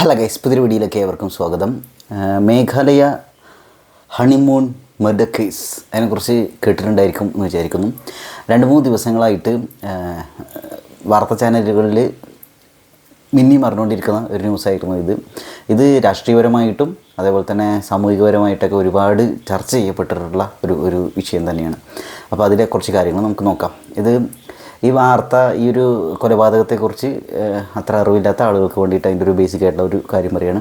Hello guys, പുതിയ വീഡിയോയിലേക്ക് ഏവർക്കും സ്വാഗതം. മേഘാലയ ഹണിമൂൺ മർഡർ കേസ്, അതിനെക്കുറിച്ച് കേട്ടിട്ടുണ്ടായിരിക്കും എന്ന് വിചാരിക്കുന്നു. 2-3 ദിവസങ്ങളായിട്ട് വാർത്താ ചാനലുകളിൽ മിന്നി മറിഞ്ഞുകൊണ്ടിരിക്കുന്ന ഒരു ന്യൂസായിരുന്നു ഇത് രാഷ്ട്രീയപരമായിട്ടും അതേപോലെ തന്നെ സാമൂഹികപരമായിട്ടൊക്കെ ഒരുപാട് ചർച്ച ചെയ്യപ്പെട്ടിട്ടുള്ള ഒരു വിഷയം തന്നെയാണ്. അപ്പോൾ അതിലെ കുറച്ച് കാര്യങ്ങൾ നമുക്ക് നോക്കാം. ഈ വാർത്ത, ഈ ഒരു കൊലപാതകത്തെക്കുറിച്ച് അത്ര അറിവില്ലാത്ത ആളുകൾക്ക് വേണ്ടിയിട്ട് അതിൻ്റെ ഒരു ബേസിക് ആയിട്ടുള്ള ഒരു കാര്യം പറയുകയാണ്.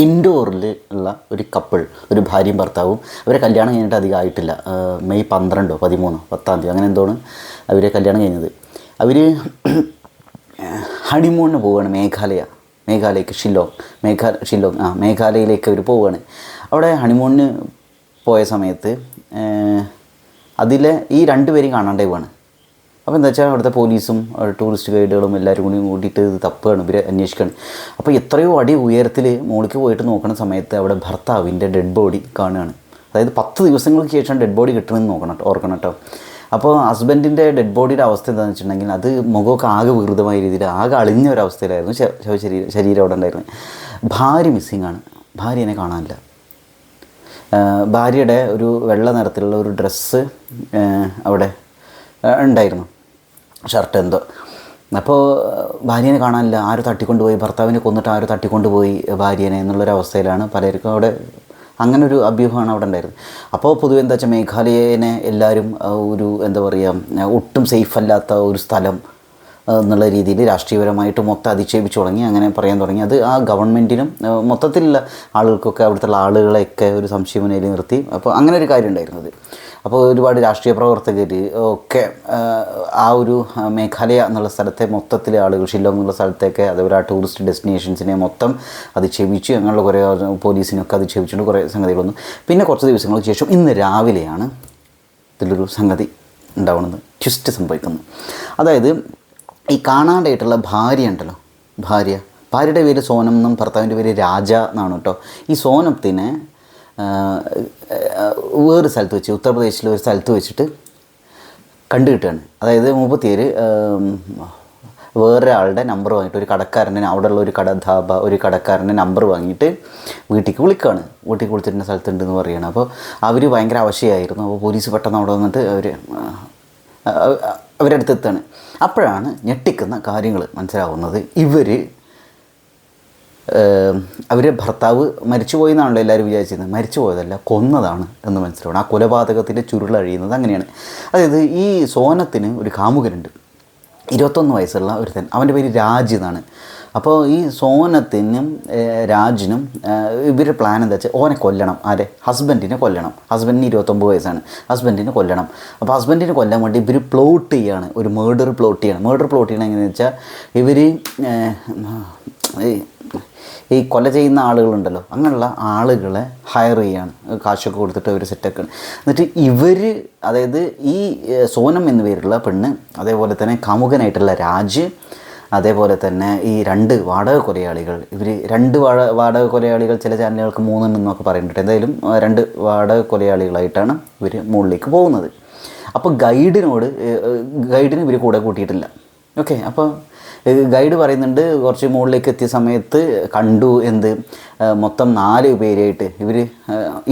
ഇൻഡോറിൽ ഉള്ള ഒരു കപ്പിൾ, ഒരു ഭാര്യയും ഭർത്താവും, അവരെ കല്യാണം കഴിഞ്ഞിട്ട് അധികം ആയിട്ടില്ല. മെയ് 12, 13, 10 അങ്ങനെ എന്തോണ് അവരെ കല്യാണം കഴിഞ്ഞത്. അവർ ഹണിമൂണിന് പോവുകയാണ് മേഘാലയക്ക് മേഘാലയയിലേക്ക് അവർ പോവുകയാണ്. അവിടെ ഹണിമൂണിന് പോയ സമയത്ത് അതിലെ ഈ 2 പേരെയും കാണാണ്ടേ പോവാണ്. അപ്പോൾ എന്താ വെച്ചാൽ അവിടുത്തെ പോലീസും ടൂറിസ്റ്റ് ഗൈഡുകളും എല്ലാവരും കൂടിയിട്ട് ഇത് തപ്പുകയാണ്, ഇവരെ അന്വേഷിക്കുകയാണ്. അപ്പോൾ എത്രയോ അടി ഉയരത്തിൽ മുകളിലേക്ക് പോയിട്ട് നോക്കുന്ന സമയത്ത് അവിടെ ഭർത്താവിൻ്റെ ഡെഡ് ബോഡി കാണുകയാണ്. അതായത് 10 ദിവസങ്ങൾക്ക് ശേഷം ഡെഡ് ബോഡി കിട്ടണമെന്ന് ഓർക്കണം കേട്ടോ. അപ്പോൾ ഹസ്ബൻഡിൻ്റെ ഡെഡ് ബോഡിയുടെ അവസ്ഥ എന്താണെന്ന് വെച്ചിട്ടുണ്ടെങ്കിൽ അത് മുഖമൊക്കെ ആകെ വികൃതമായ രീതിയിൽ ആകെ അളിഞ്ഞ ഒരവസ്ഥയിലായിരുന്നു. ശരീരം അവിടെ ഉണ്ടായിരുന്നു. ഭാര്യ മിസ്സിങ് ആണ്, ഭാര്യനെ കാണാനില്ല. ഭാര്യയുടെ ഒരു വെള്ള നിറത്തിലുള്ള ഒരു ഡ്രസ്സ് അവിടെ ഉണ്ടായിരുന്നു, ഷർട്ട് എന്തോ. അപ്പോൾ ഭാര്യനെ കാണാനില്ല. ആരും തട്ടിക്കൊണ്ടുപോയി, ഭർത്താവിനെ കൊന്നിട്ട് ആരും തട്ടിക്കൊണ്ടുപോയി ഭാര്യനെ എന്നുള്ളൊരവസ്ഥയിലാണ് പലർക്കും അവിടെ. അങ്ങനൊരു അഭ്യൂഹമാണ് അവിടെ ഉണ്ടായിരുന്നത്. അപ്പോൾ പൊതുവെ എന്താ വെച്ചാൽ മേഘാലയനെ എല്ലാവരും എന്താ പറയുക, ഒട്ടും സേഫ് അല്ലാത്ത ഒരു സ്ഥലം എന്നുള്ള രീതിയിൽ രാഷ്ട്രീയപരമായിട്ട് മൊത്തം അധിക്ഷേപിച്ചു തുടങ്ങി, അങ്ങനെ പറയാൻ തുടങ്ങി. അത് ആ ഗവൺമെൻറ്റിനും മൊത്തത്തിലുള്ള ആളുകൾക്കൊക്കെ, അവിടുത്തെ ആളുകളെയൊക്കെ ഒരു സംശയമുനയിൽ നിർത്തി. അപ്പോൾ അങ്ങനെ ഒരു കാര്യം ഉണ്ടായിരുന്നത്. അപ്പോൾ ഒരുപാട് രാഷ്ട്രീയ പ്രവർത്തകർ ഒക്കെ ആ ഒരു മേഘാലയ എന്നുള്ള സ്ഥലത്തെ മൊത്തത്തിലെ ആളുകൾ, ഷില്ലോങ് എന്നുള്ള സ്ഥലത്തേക്ക്, അതേപോലെ ആ ടൂറിസ്റ്റ് ഡെസ്റ്റിനേഷൻസിനെ മൊത്തം അധിക്ഷേപിച്ച്, അങ്ങനെയുള്ള കുറേ പോലീസിനൊക്കെ അധിക്ഷേപിച്ചുകൊണ്ട് കുറേ സംഗതികളൊന്നും. പിന്നെ കുറച്ച് ദിവസങ്ങൾക്ക് ശേഷം ഇന്ന് രാവിലെയാണ് ഇതിലൊരു സംഗതി ഉണ്ടാവുന്നത്, ട്വിസ്റ്റ് സംഭവിക്കുന്നത്. അതായത് ഈ കാണാണ്ടായിട്ടുള്ള ഭാര്യ ഉണ്ടല്ലോ, ഭാര്യയുടെ പേര് സോനം എന്നും ഭർത്താവിൻ്റെ പേര് രാജ എന്നാണ് കേട്ടോ. ഈ സോനത്തിനെ വേറൊരു സ്ഥലത്ത് വെച്ച്, ഉത്തർപ്രദേശിലെ ഒരു സ്ഥലത്ത് വെച്ചിട്ട് കണ്ടുകിട്ടുകയാണ്. അതായത് 37 വേറൊരാളുടെ നമ്പർ വാങ്ങിയിട്ട്, ഒരു കടക്കാരൻ്റെ, അവിടെയുള്ള ഒരു കടക്കാരൻ്റെ നമ്പർ വാങ്ങിയിട്ട് വീട്ടിലേക്ക് വിളിച്ചിട്ടുള്ള സ്ഥലത്തുണ്ടെന്ന് പറയുകയാണ്. അപ്പോൾ അവർ ഭയങ്കര അവശയായിരുന്നു. അപ്പോൾ പോലീസ് പെട്ടെന്ന് അവിടെ വന്നിട്ട് അവരടുത്തെത്താണ്. അപ്പോഴാണ് ഞെട്ടിക്കുന്ന കാര്യങ്ങൾ മനസ്സിലാവുന്നത്. അവരെ ഭർത്താവ് മരിച്ചുപോയി എന്നാണല്ലോ എല്ലാവരും വിചാരിച്ചിരുന്നത്. മരിച്ചു പോയതല്ല, കൊന്നതാണ് എന്ന് മനസ്സിലാവണം. ആ കൊലപാതകത്തിൻ്റെ ചുരുളഴിയുന്നത് അങ്ങനെയാണ്. അതായത് ഈ സോനത്തിന് ഒരു കാമുകനുണ്ട്, 21 വയസ്സുള്ള ഒരുത്തൻ. അവൻ്റെ പേര് രാജ് എന്നാണ്. അപ്പോൾ ഈ സോനത്തിനും രാജിനും ഇവരുടെ പ്ലാൻ എന്താ വെച്ചാൽ ഓനെ കൊല്ലണം. ഹസ്ബൻഡിനെ കൊല്ലണം. ഹസ്ബൻഡിന് 29 വയസ്സാണ്. ഹസ്ബൻഡിനെ കൊല്ലണം. അപ്പോൾ ഹസ്ബൻഡിനെ കൊല്ലാൻ വേണ്ടി ഇവർ പ്ലോട്ട് ചെയ്യാണ്, ഒരു മർഡർ പ്ലോട്ട് ചെയ്യണം. എങ്ങനെയാണെന്ന് വെച്ചാൽ ഇവർ ഈ കൊല ചെയ്യുന്ന ആളുകളുണ്ടല്ലോ, അങ്ങനെയുള്ള ആളുകളെ ഹയർ ചെയ്യാണ്, കാശൊക്കെ കൊടുത്തിട്ട് അവർ സെറ്റാക്കുകയാണ്. എന്നിട്ട് അതായത് ഈ സോനം എന്നു പേരുള്ള പെണ്ണ്, അതേപോലെ തന്നെ കാമുകനായിട്ടുള്ള രാജ്, അതേപോലെ തന്നെ ഈ 2 വാടക കൊലയാളികൾ, ഇവർ 2 വാടക കൊലയാളികൾ, ചില ചാനലുകൾക്ക് 3 എന്നൊക്കെ പറയുന്നുണ്ട്. എന്തായാലും 2 വാടക കൊലയാളികളായിട്ടാണ് ഇവർ മുകളിലേക്ക് പോകുന്നത്. അപ്പോൾ ഗൈഡിന് ഇവർ കൂടെ കൂട്ടിയിട്ടില്ല. ഓക്കെ, അപ്പോൾ ഗൈഡ് പറയുന്നുണ്ട് കുറച്ച് മുകളിലേക്ക് എത്തിയ സമയത്ത് കണ്ടു മൊത്തം 4 പേരായിട്ട്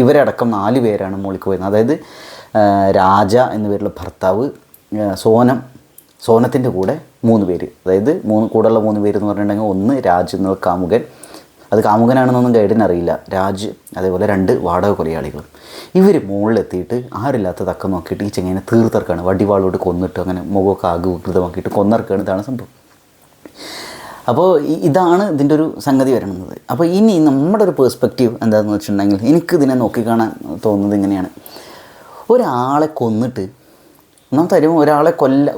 ഇവരടക്കം 4 പേരാണ് മുകളിലേക്ക് പോയത്. അതായത് രാജ എന്നു പേരുള്ള ഭർത്താവ്, സോനത്തിൻ്റെ കൂടെ 3 പേര്, അതായത് കൂടെയുള്ള 3 പേര് എന്ന് പറഞ്ഞിട്ടുണ്ടെങ്കിൽ, ഒന്ന് രാജ് എന്നുള്ള കാമുകൻ, അത് കാമുകനാണെന്നൊന്നും ഗൈഡിന് അറിയില്ല, രാജ്, അതേപോലെ 2 വാടക കൊലയാളികളും. ഇവർ മുകളിലെത്തിയിട്ട് ആരില്ലാത്ത തക്കം നോക്കിയിട്ട് ഈ ചെങ്ങനെ തീർത്തിറക്കാണ്, വടിവാളോട് കൊന്നിട്ട്, അങ്ങനെ മുഖമൊക്കെ ആകെ വികൃതമാക്കിയിട്ട് കൊന്നിറക്കുകയാണ്. ഇതാണ് സംഭവം. അപ്പോൾ ഇതാണ് ഇതിൻ്റെ ഒരു സംഗതി വരുന്നത്. അപ്പോൾ ഇനി നമ്മുടെ ഒരു പേഴ്സ്പെക്റ്റീവ് എന്താണെന്ന് വെച്ചിട്ടുണ്ടെങ്കിൽ, എനിക്കിതിനെ നോക്കിക്കാണാൻ തോന്നുന്നത് ഇങ്ങനെയാണ്. ഒരാളെ കൊന്നിട്ട്, ഒന്നാമത്തെ കാര്യം,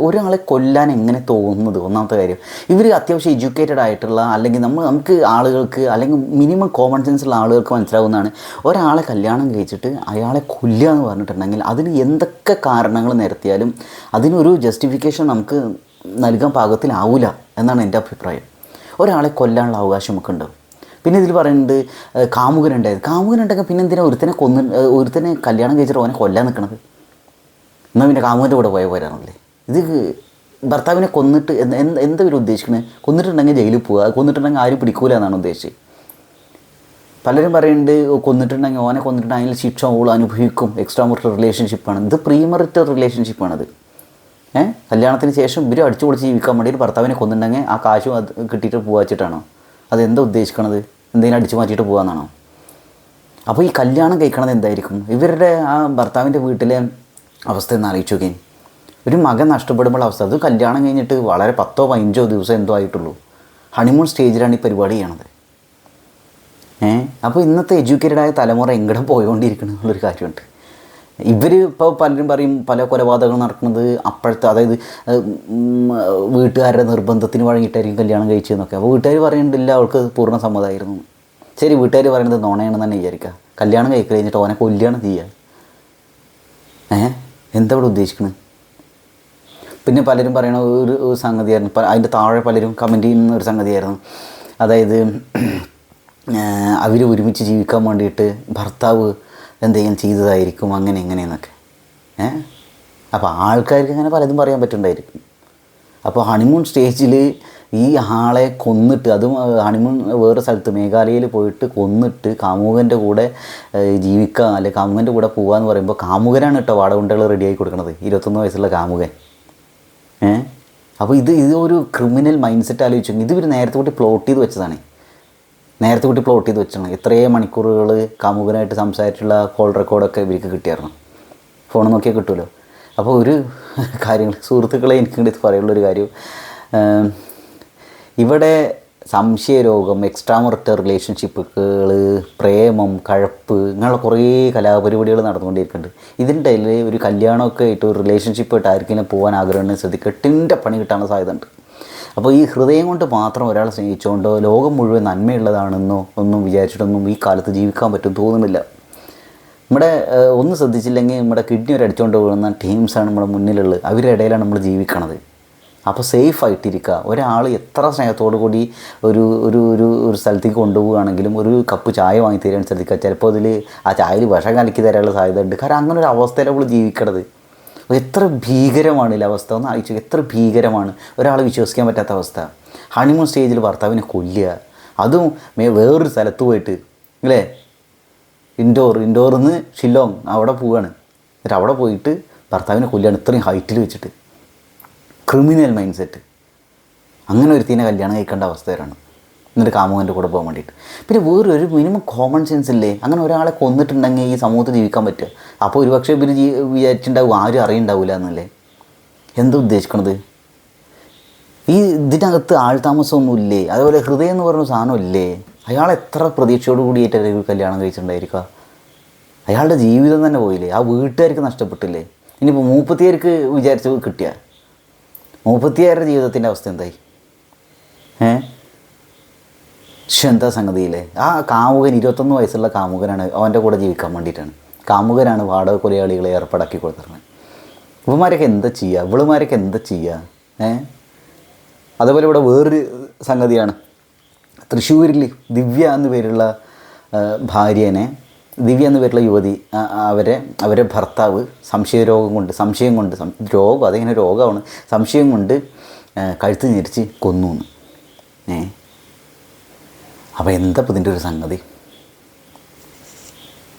ഒരാളെ കൊല്ലാൻ എങ്ങനെ തോന്നുന്നത്? ഒന്നാമത്തെ കാര്യം, ഇവർ അത്യാവശ്യം എഡ്യൂക്കേറ്റഡ് ആയിട്ടുള്ള, അല്ലെങ്കിൽ നമുക്ക് ആളുകൾക്ക്, അല്ലെങ്കിൽ മിനിമം കോമൺ സെൻസ് ഉള്ള ആളുകൾക്ക് മനസ്സിലാവുന്നതാണ്, ഒരാളെ കല്യാണം കഴിച്ചിട്ട് അയാളെ കൊല്ലുക എന്ന് പറഞ്ഞിട്ടുണ്ടെങ്കിൽ അതിന് എന്തൊക്കെ കാരണങ്ങൾ നിരത്തിയാലും അതിനൊരു ജസ്റ്റിഫിക്കേഷൻ നമുക്ക് നൽകാൻ പാകത്തിലാവില്ല എന്നാണ് എൻ്റെ അഭിപ്രായം. ഒരാളെ കൊല്ലാനുള്ള അവകാശം നമുക്ക് ഉണ്ടാവും. പിന്നെ ഇതിൽ പറയുന്നുണ്ട് കാമുകനുണ്ടെങ്കിൽ പിന്നെ എന്തിനാ ഒരുത്തനെ കല്യാണം കഴിച്ചിട്ട് ഓനെ കൊല്ലാൻ നിൽക്കണത്? എന്നാൽ പിന്നെ കാമുകൻ്റെ കൂടെ പോയ പോരാണല്ലേ? ഭർത്താവിനെ കൊന്നിട്ട് എന്താ ഇവർ ഉദ്ദേശിക്കുന്നത്? കൊന്നിട്ടുണ്ടെങ്കിൽ ജയിലിൽ പോവുക, കൊന്നിട്ടുണ്ടെങ്കിൽ ആരും പിടിക്കൂല എന്നാണ് ഉദ്ദേശിച്ചത്. പലരും പറയുന്നുണ്ട് കൊന്നിട്ടുണ്ടെങ്കിൽ ഓനെ കൊന്നിട്ടുണ്ടെങ്കിൽ ശിക്ഷ ഓൾ അനുഭവിക്കും, എക്സ്ട്രാ മറിറ്റൽ റിലേഷൻഷിപ്പാണ്. ഇത് പ്രീ മറിറ്റൽ റിലേഷൻഷിപ്പാണത്. കല്യാണത്തിന് ശേഷം ഇവർ അടിച്ചു പൊളിച്ച് ജീവിക്കാൻ വേണ്ടിയിട്ട് ഭർത്താവിനെ കൊന്നിട്ടുണ്ടെങ്കിൽ ആ കാശും അത് കിട്ടിയിട്ട് പോവാച്ചിട്ടാണോ? അതെന്താ ഉദ്ദേശിക്കണത്? എന്തെങ്കിലും അടിച്ചു മാറ്റിയിട്ട് പോകാമെന്നാണോ? അപ്പോൾ ഈ കല്യാണം കഴിക്കണത് എന്തായിരിക്കും? ഇവരുടെ ആ ഭർത്താവിൻ്റെ വീട്ടിലെ അവസ്ഥ എന്ന് ആലോചിച്ച് നോക്കി. ഒരു മകൻ നഷ്ടപ്പെടുമ്പോൾ അവസ്ഥ, അത് കല്യാണം കഴിഞ്ഞിട്ട് വളരെ 10-15 ദിവസം എന്തോ ആയിട്ടുള്ളൂ. ഹണിമൂൺ സ്റ്റേജിലാണ് ഈ പരിപാടി ചെയ്യണത്. അപ്പോൾ ഇന്നത്തെ എഡ്യൂക്കേറ്റഡായ തലമുറ എങ്ങടെ പോയോണ്ടിരിക്കണം എന്നുള്ളൊരു കാര്യമുണ്ട്. ഇവർ ഇപ്പോൾ പലരും പറയും പല കൊലപാതകങ്ങൾ നടക്കുന്നത് അപ്പോഴത്തെ, അതായത് വീട്ടുകാരുടെ നിർബന്ധത്തിന് വഴങ്ങിയിട്ടായിരിക്കും കല്യാണം കഴിച്ചതെന്നൊക്കെ. അപ്പോൾ വീട്ടുകാർ പറയുന്നുണ്ടില്ല അവൾക്ക് പൂർണ്ണ സമ്മതമായിരുന്നു. ശരി, വീട്ടുകാർ പറയുന്നത് നുണയാണെന്ന് തന്നെ വിചാരിക്കുക. കല്യാണം കഴിക്കുക കഴിഞ്ഞിട്ട് ഓനെ കൊല്ലുകയാണ് ചെയ്യുക. എന്താ ഇവിടെ ഉദ്ദേശിക്കുന്നത്? പിന്നെ പലരും പറയണ ഒരു സംഗതിയായിരുന്നു, അതിൻ്റെ താഴെ പലരും കമൻറ്റ് ചെയ്യുന്ന ഒരു സംഗതിയായിരുന്നു, അതായത് അവർ ഒരുമിച്ച് ജീവിക്കാൻ വേണ്ടിയിട്ട് ഭർത്താവ് എന്തെങ്കിലും ചെയ്തതായിരിക്കും, അങ്ങനെ എങ്ങനെയെന്നൊക്കെ. അപ്പോൾ ആൾക്കാർക്ക് അങ്ങനെ പലതും പറയാൻ പറ്റുന്നുണ്ടായിരിക്കും. അപ്പോൾ ഹണിമൂൺ സ്റ്റേജിൽ ഈ ആളെ കൊന്നിട്ട്, അതും ഹണിമൂൺ വേറെ സ്ഥലത്ത് മേഘാലയയിൽ പോയിട്ട് കൊന്നിട്ട് കാമുകൻ്റെ കൂടെ ജീവിക്കുക, അല്ലെങ്കിൽ കാമുകൻ്റെ കൂടെ പോകാമെന്ന് പറയുമ്പോൾ കാമുകനാണ് കേട്ടോ വാടകൊണ്ടകൾ റെഡിയാക്കി കൊടുക്കുന്നത്, 21 വയസ്സുള്ള കാമുകൻ. അപ്പോൾ ഇത് ഒരു ക്രിമിനൽ മൈൻഡ് സെറ്റ് ആലോചിച്ചു. ഇത് ഇവർ നേരത്തെ കൂട്ടി പ്ലോട്ട് ചെയ്ത് വെച്ചതാണ്. എത്രയോ മണിക്കൂറുകൾ കാമുകനായിട്ട് സംസാരിച്ചുള്ള കോൾ റെക്കോർഡൊക്കെ ഇവർക്ക് കിട്ടിയായിരുന്നു. ഫോൺ നോക്കിയാൽ കിട്ടുമല്ലോ. അപ്പോൾ ഒരു കാര്യങ്ങൾ സുഹൃത്തുക്കളെ എനിക്ക് പറയുള്ളൊരു കാര്യം, ഇവിടെ സംശയരോഗം, എക്സ്ട്രാ മറിറ്റൽ റിലേഷൻഷിപ്പുകൾ, പ്രേമം, കഴപ്പ്, ഇങ്ങനെയുള്ള കുറേ കലാപരിപാടികൾ നടന്നുകൊണ്ടിരിക്കുന്നുണ്ട്. ഇതിൻ്റെ ഇടയിൽ ഒരു കല്യാണമൊക്കെ ആയിട്ട് ഒരു റിലേഷൻഷിപ്പായിട്ട് ആർക്കെങ്കിലും പോകാൻ ആഗ്രഹമുണ്ടെന്ന് ശ്രദ്ധിക്കുക, എട്ടിൻ്റെ പണി കിട്ടാനുള്ള സാധ്യത ഉണ്ട്. അപ്പോൾ ഈ ഹൃദയം കൊണ്ട് മാത്രം ഒരാളെ സ്നേഹിച്ചുകൊണ്ടോ ലോകം മുഴുവൻ നന്മയുള്ളതാണെന്നോ ഒന്നും വിചാരിച്ചിട്ടൊന്നും ഈ കാലത്ത് ജീവിക്കാൻ പറ്റും തോന്നുന്നില്ല. നമ്മുടെ ഒന്ന് ശ്രദ്ധിച്ചില്ലെങ്കിൽ നമ്മുടെ കിഡ്നി ഒരു അടിച്ചുകൊണ്ട് പോകുന്ന ടീംസാണ് നമ്മുടെ മുന്നിലുള്ളത്. അവരുടെ ഇടയിലാണ് നമ്മൾ ജീവിക്കണത്. അപ്പോൾ സേഫ് ആയിട്ടിരിക്കുക. ഒരാൾ എത്ര സ്നേഹത്തോടു കൂടി ഒരു ഒരു ഒരു ഒരു സ്ഥലത്തേക്ക് കൊണ്ടുപോവുകയാണെങ്കിലും ഒരു കപ്പ് ചായ വാങ്ങി തരാൻ ശ്രദ്ധിക്കുക. ചിലപ്പോൾ അതിൽ ആ ചായയിൽ വിഷം കലക്കി തരാനുള്ള സാധ്യത ഉണ്ട്. കാരണം അങ്ങനെ ഒരു അവസ്ഥയിൽ നമ്മൾ ജീവിക്കണത്. എത്ര ഭീകരമാണ് ഈ അവസ്ഥ ഒന്ന് ആലോചിച്ചു. എത്ര ഭീകരമാണ്, ഒരാളെ വിശ്വസിക്കാൻ പറ്റാത്ത അവസ്ഥ. ഹണിമൂൺ സ്റ്റേജിൽ ഭർത്താവിനെ കൊല്ലുക, അതും വേറൊരു സ്ഥലത്ത് പോയിട്ട്, അല്ലേ, ഇൻഡോറിൽ നിന്ന് ഷില്ലോങ് അവിടെ പോവുകയാണ്. എന്നിട്ട് അവിടെ പോയിട്ട് ഭർത്താവിനെ കൊല്ലുകയാണ് ഇത്രയും ഹൈറ്റിൽ വെച്ചിട്ട്. Criminal mind set. അങ്ങനെ ഒരുത്തിനെ കല്യാണം കഴിക്കേണ്ട അവസ്ഥ വരാണ്, എന്നിട്ട് കാമുകൻ്റെ കൂടെ പോകാൻ വേണ്ടിയിട്ട്. പിന്നെ വേറൊരു മിനിമം കോമൺ സെൻസ് ഇല്ലേ? അങ്ങനെ ഒരാളെ കൊന്നിട്ടുണ്ടെങ്കിൽ ഈ സമൂഹത്തിൽ ജീവിക്കാൻ പറ്റുക. അപ്പോൾ ഒരുപക്ഷെ ഇവർ വിചാരിച്ചിട്ടുണ്ടാവും ആരും അറിയുണ്ടാവില്ല എന്നല്ലേ. എന്താ ഉദ്ദേശിക്കണത്? ഇതിനകത്ത് ആൾതാമസമൊന്നുമില്ലേ? അതുപോലെ ഹൃദയം എന്ന് പറയുന്ന സാധനമില്ലേ? അയാൾ എത്ര പ്രതീക്ഷയോട് കൂടിയിട്ടായിരിക്കും കല്യാണം കഴിച്ചിട്ടുണ്ടായിരിക്കുക. അയാളുടെ ജീവിതം തന്നെ പോയില്ലേ? ആ വീട്ടുകാർക്ക് നഷ്ടപ്പെട്ടില്ലേ? ഇനിയിപ്പോൾ മൂപ്പത്തിയാർക്ക് വിചാരിച്ച് കിട്ടിയ മൂപ്പത്തിയാരുടെ ജീവിതത്തിൻ്റെ അവസ്ഥ എന്തായി? എന്താ സംഗതിയില്ലേ? ആ കാമുകൻ 21 വയസ്സുള്ള കാമുകനാണ്, അവൻ്റെ കൂടെ ജീവിക്കാൻ വേണ്ടിയിട്ടാണ്. കാമുകനാണ് വാടക കൊലയാളികളെ ഏർപ്പാടാക്കി കൊടുത്തിരുന്നത്. ഇവന്മാരൊക്കെ എന്താ ചെയ്യുക? ഇവളുമാരൊക്കെ എന്താ ചെയ്യുക? അതേപോലെ ഇവിടെ വേറൊരു സംഗതിയാണ്. തൃശ്ശൂരിൽ ദിവ്യ എന്നു പേരുള്ള ദിവ്യ എന്നു പേരുള്ള യുവതി, അവരെ ഭർത്താവ് സംശയം കൊണ്ട് രോഗം, അതിങ്ങനെ രോഗമാണ്, സംശയം കൊണ്ട് കഴുത്ത് ഞെരിച്ച് കൊന്നു. അപ്പോൾ എന്താ ഇപ്പോൾ ഇതിൻ്റെ ഒരു സംഗതി?